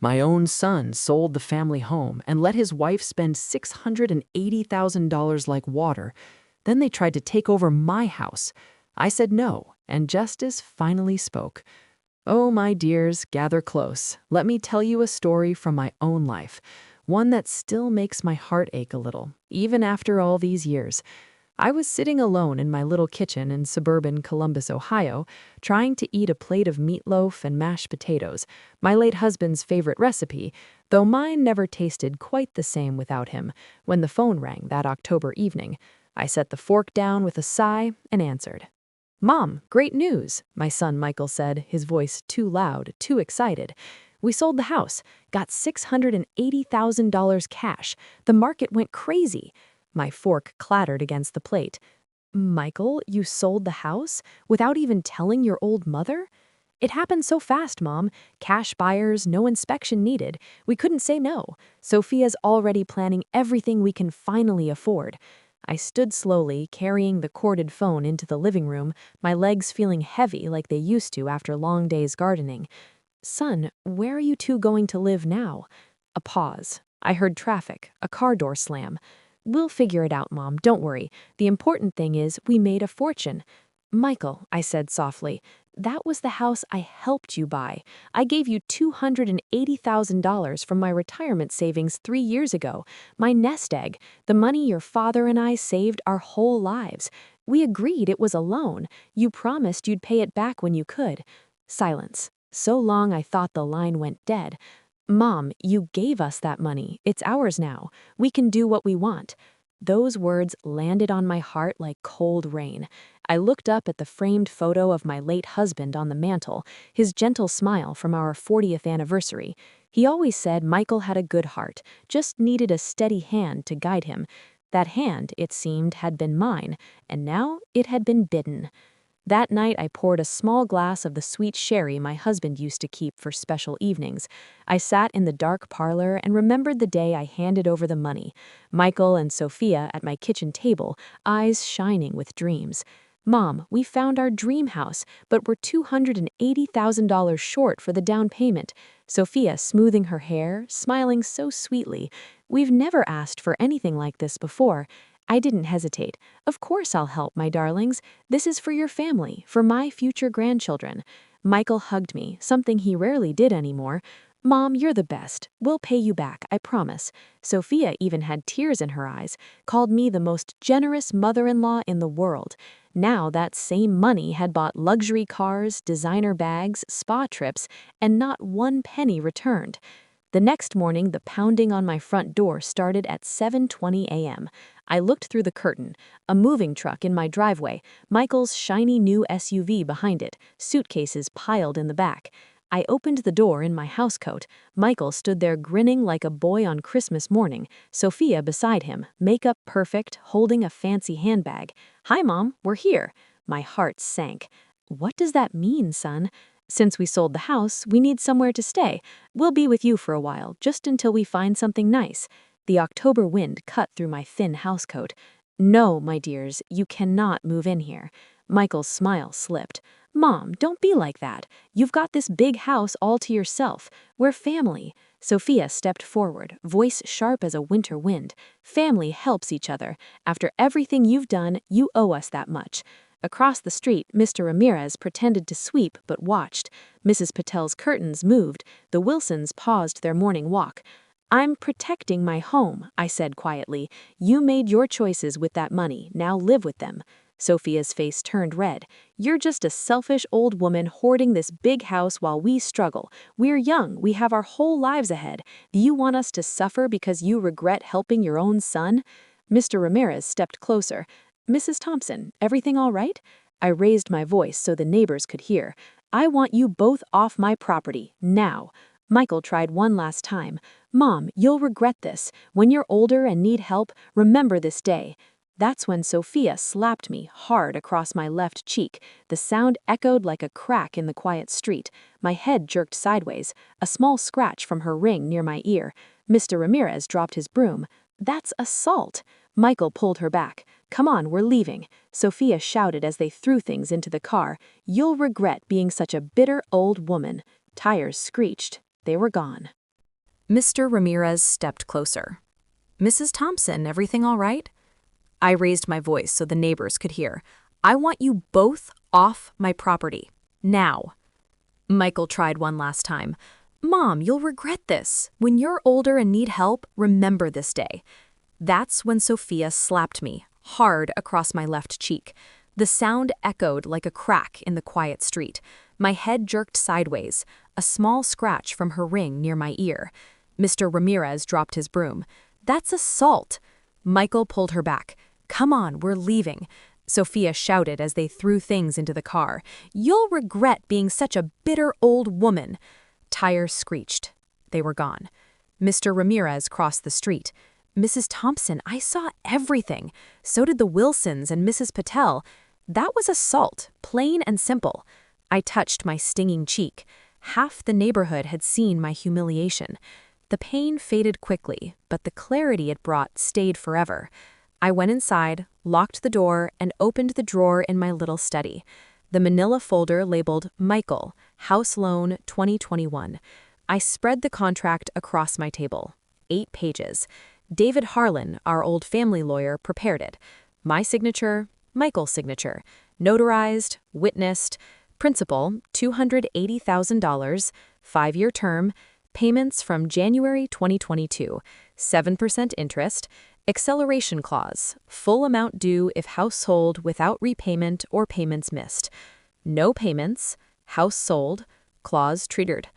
My own son sold the family home and let his wife spend $680,000 like water. Then they tried to take over my house. I said no, and justice finally spoke. Oh, my dears, gather close. Let me tell you a story from my own life, one that still makes my heart ache a little, even after all these years. I was sitting alone in my little kitchen in suburban Columbus, Ohio, trying to eat a plate of meatloaf and mashed potatoes, my late husband's favorite recipe, though mine never tasted quite the same without him, when the phone rang that October evening. I set the fork down with a sigh and answered. Mom, great news, my son Michael said, his voice too loud, too excited. We sold the house, got $680,000 cash. The market went crazy. My fork clattered against the plate. Michael, you sold the house without even telling your old mother? It happened so fast, Mom. Cash buyers, no inspection needed. We couldn't say no. Sophia's already planning everything we can finally afford. I stood slowly, carrying the corded phone into the living room, my legs feeling heavy like they used to after long days gardening. Son, where are you two going to live now? A pause. I heard traffic, a car door slam. We'll figure it out, Mom, don't worry. The important thing is we made a fortune. Michael, I said softly, that was the house I helped you buy. I gave you $280,000 from my retirement savings 3 years ago. My nest egg, the money your father and I saved our whole lives. We agreed it was a loan. You promised you'd pay it back when you could. Silence. So long I thought the line went dead. Mom, you gave us that money. It's ours now. We can do what we want. Those words landed on my heart like cold rain. I looked up at the framed photo of my late husband on the mantel, his gentle smile from our 40th anniversary. He always said Michael had a good heart, just needed a steady hand to guide him. That hand, it seemed, had been mine, and now it had been bidden. That night I poured a small glass of the sweet sherry my husband used to keep for special evenings. I sat in the dark parlor and remembered the day I handed over the money. Michael and Sophia at my kitchen table, eyes shining with dreams. Mom, we found our dream house, but we're $280,000 short for the down payment. Sophia smoothing her hair, smiling so sweetly. We've never asked for anything like this before. I didn't hesitate. Of course I'll help, my darlings. This is for your family, for my future grandchildren. Michael hugged me, something he rarely did anymore. Mom, you're the best. We'll pay you back, I promise. Sophia even had tears in her eyes, called me the most generous mother-in-law in the world. Now that same money had bought luxury cars, designer bags, spa trips, and not one penny returned. The next morning, the pounding on my front door started at 7:20 a.m. I looked through the curtain, a moving truck in my driveway, Michael's shiny new SUV behind it, suitcases piled in the back. I opened the door in my housecoat. Michael stood there grinning like a boy on Christmas morning, Sophia beside him, makeup perfect, holding a fancy handbag. Hi, Mom, we're here. My heart sank. What does that mean, son? Since we sold the house, we need somewhere to stay. We'll be with you for a while, just until we find something nice. The October wind cut through my thin housecoat. No, my dears, you cannot move in here. Michael's smile slipped. Mom, don't be like that. You've got this big house all to yourself. We're family. Sophia stepped forward, voice sharp as a winter wind. Family helps each other. After everything you've done, you owe us that much. Across the street, Mr. Ramirez pretended to sweep but watched. Mrs. Patel's curtains moved. The Wilsons paused their morning walk. I'm protecting my home, I said quietly. You made your choices with that money. Now live with them. Sophia's face turned red. You're just a selfish old woman hoarding this big house while we struggle. We're young. We have our whole lives ahead. Do you want us to suffer because you regret helping your own son? Mr. Ramirez stepped closer. Mrs. Thompson, everything all right? I raised my voice so the neighbors could hear. I want you both off my property, now. Michael tried one last time. Mom, you'll regret this. When you're older and need help, remember this day. That's when Sophia slapped me hard across my left cheek. The sound echoed like a crack in the quiet street. My head jerked sideways, a small scratch from her ring near my ear. Mr. Ramirez dropped his broom. That's assault. Michael pulled her back. Come on, we're leaving. Sophia shouted as they threw things into the car. You'll regret being such a bitter old woman. Tires screeched. They were gone. Mr. Ramirez stepped closer. Mrs. Thompson, everything all right? I raised my voice so the neighbors could hear. I want you both off my property. Now. Michael tried one last time. Mom, you'll regret this. When you're older and need help, remember this day. That's when Sophia slapped me, hard across my left cheek. The sound echoed like a crack in the quiet street. My head jerked sideways, a small scratch from her ring near my ear. Mr. Ramirez dropped his broom. That's assault. Michael pulled her back. Come on, we're leaving. Sophia shouted as they threw things into the car. You'll regret being such a bitter old woman. Tires screeched. They were gone. Mr. Ramirez crossed the street. Mrs. Thompson, I saw everything. So did the Wilsons and Mrs. Patel. That was assault, plain and simple. I touched my stinging cheek. Half the neighborhood had seen my humiliation. The pain faded quickly, but the clarity it brought stayed forever. I went inside, locked the door, and opened the drawer in my little study. The manila folder labeled Michael, House Loan 2021. I spread the contract across my table. 8 pages. David Harlan, our old family lawyer, prepared it. My signature, Michael's signature. Notarized, witnessed. Principal, $280,000. 5-year term. Payments from January 2022. 7% interest. Acceleration clause, full amount due if household without repayment or payments missed. No payments, house sold, clause triggered.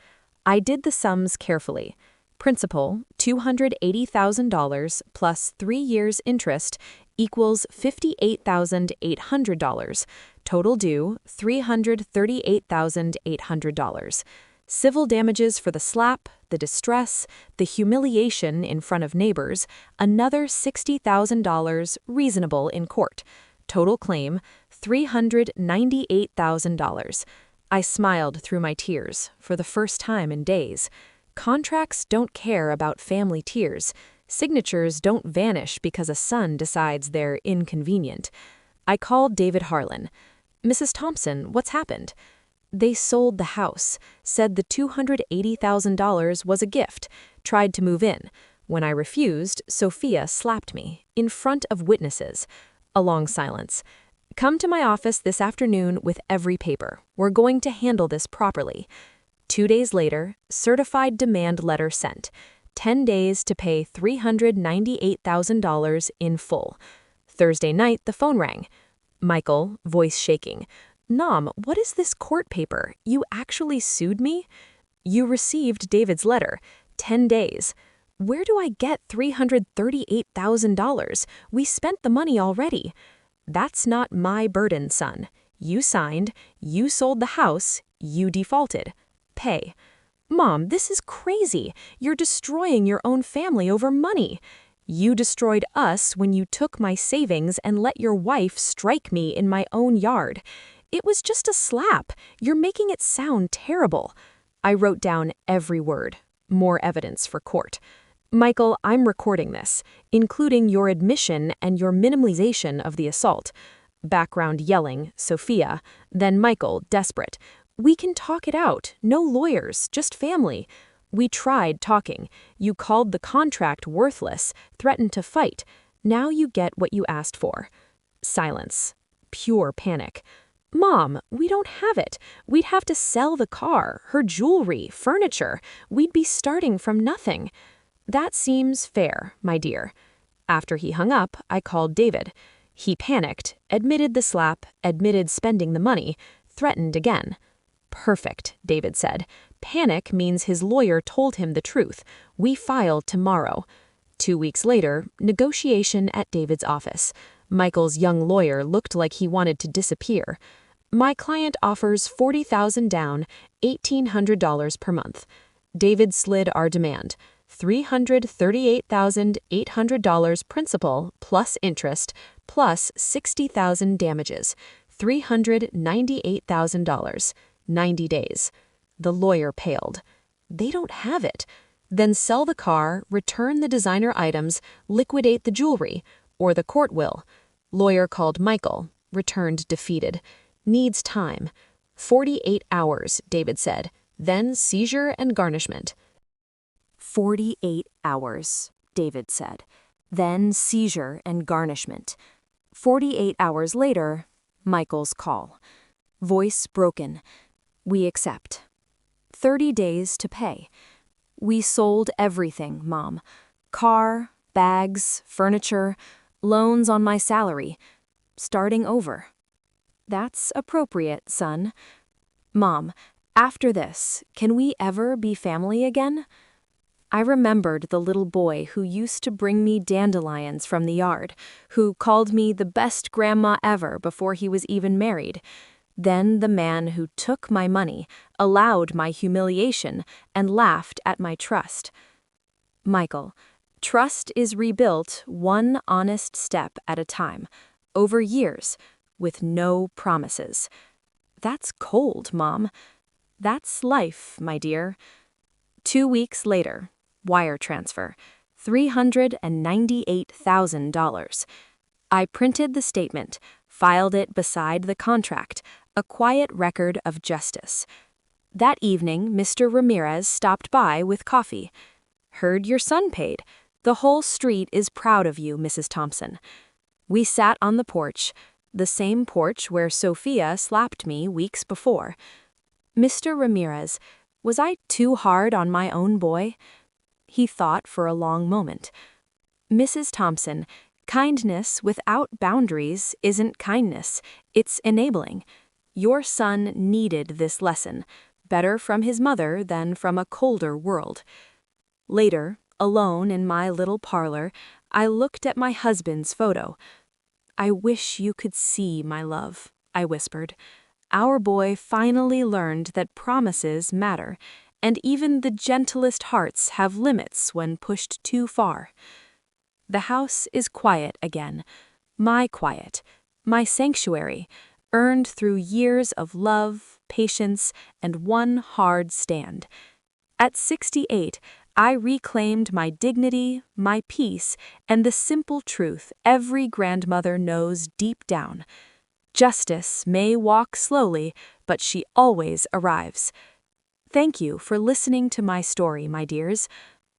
I did the sums carefully. Principal, $280,000 plus 3 years interest equals $58,800. Total due, $338,800. Civil damages for the slap, the distress, the humiliation in front of neighbors, another $60,000 reasonable in court. Total claim, $398,000. I smiled through my tears, for the first time in days. Contracts don't care about family tears. Signatures don't vanish because a son decides they're inconvenient. I called David Harlan. Mrs. Thompson, what's happened? They sold the house, said the $280,000 was a gift, tried to move in. When I refused, Sophia slapped me, in front of witnesses. A long silence. Come to my office this afternoon with every paper. We're going to handle this properly. 2 days later, certified demand letter sent. 10 days to pay $398,000 in full. Thursday night, the phone rang. Michael, voice shaking. Nom, what is this court paper? You actually sued me? You received David's letter. 10 days. Where do I get $338,000? We spent the money already. That's not my burden, son. You signed, you sold the house, you defaulted. Pay. Mom, this is crazy. You're destroying your own family over money. You destroyed us when you took my savings and let your wife strike me in my own yard. It was just a slap. You're making it sound terrible. I wrote down every word. More evidence for court. Michael, I'm recording this, including your admission and your minimalization of the assault. Background yelling, Sophia. Then Michael, desperate. We can talk it out. No lawyers, just family. We tried talking. You called the contract worthless, threatened to fight. Now you get what you asked for. Silence. Pure panic. Mom, we don't have it. We'd have to sell the car, her jewelry, furniture. We'd be starting from nothing. That seems fair, my dear. After he hung up, I called David. He panicked, admitted the slap, admitted spending the money, threatened again. Perfect, David said. Panic means his lawyer told him the truth. We file tomorrow. 2 weeks later, negotiation at David's office. Michael's young lawyer looked like he wanted to disappear. My client offers $40,000 down, $1,800 per month. David slid our demand. $338,800 principal plus interest plus $60,000 damages. $398,000. 90 days. The lawyer paled. They don't have it. Then sell the car, return the designer items, liquidate the jewelry, or the court will. Lawyer called Michael, returned defeated. Needs time. 48 hours, David said. Then seizure and garnishment. 48 hours, David said. Then seizure and garnishment. 48 hours later, Michael's call. Voice broken. We accept. 30 days to pay. We sold everything, Mom. Car, bags, furniture, loans on my salary. Starting over. That's appropriate, son. Mom, after this, can we ever be family again? I remembered the little boy who used to bring me dandelions from the yard, who called me the best grandma ever before he was even married. Then the man who took my money, allowed my humiliation, and laughed at my trust. Michael, trust is rebuilt one honest step at a time, over years, with no promises. That's cold, Mom. That's life, my dear. 2 weeks later, wire transfer, $398,000. I printed the statement, filed it beside the contract, a quiet record of justice. That evening, Mr. Ramirez stopped by with coffee. Heard your son paid. The whole street is proud of you, Mrs. Thompson. We sat on the porch, the same porch where Sophia slapped me weeks before. Mr. Ramirez, was I too hard on my own boy? He thought for a long moment. Mrs. Thompson, kindness without boundaries isn't kindness, it's enabling. Your son needed this lesson, better from his mother than from a colder world. Later, alone in my little parlor, I looked at my husband's photo. I wish you could see my love, I whispered. Our boy finally learned that promises matter, and even the gentlest hearts have limits when pushed too far. The house is quiet again, my quiet, my sanctuary, earned through years of love, patience, and one hard stand. At 68, I reclaimed my dignity, my peace, and the simple truth every grandmother knows deep down. Justice may walk slowly, but she always arrives. Thank you for listening to my story, my dears.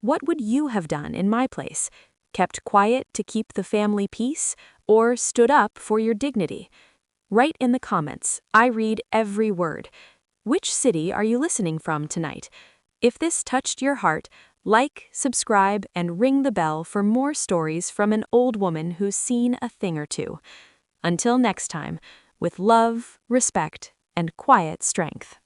What would you have done in my place? Kept quiet to keep the family peace, or stood up for your dignity? Write in the comments. I read every word. Which city are you listening from tonight? If this touched your heart, like, subscribe, and ring the bell for more stories from an old woman who's seen a thing or two. Until next time, with love, respect, and quiet strength.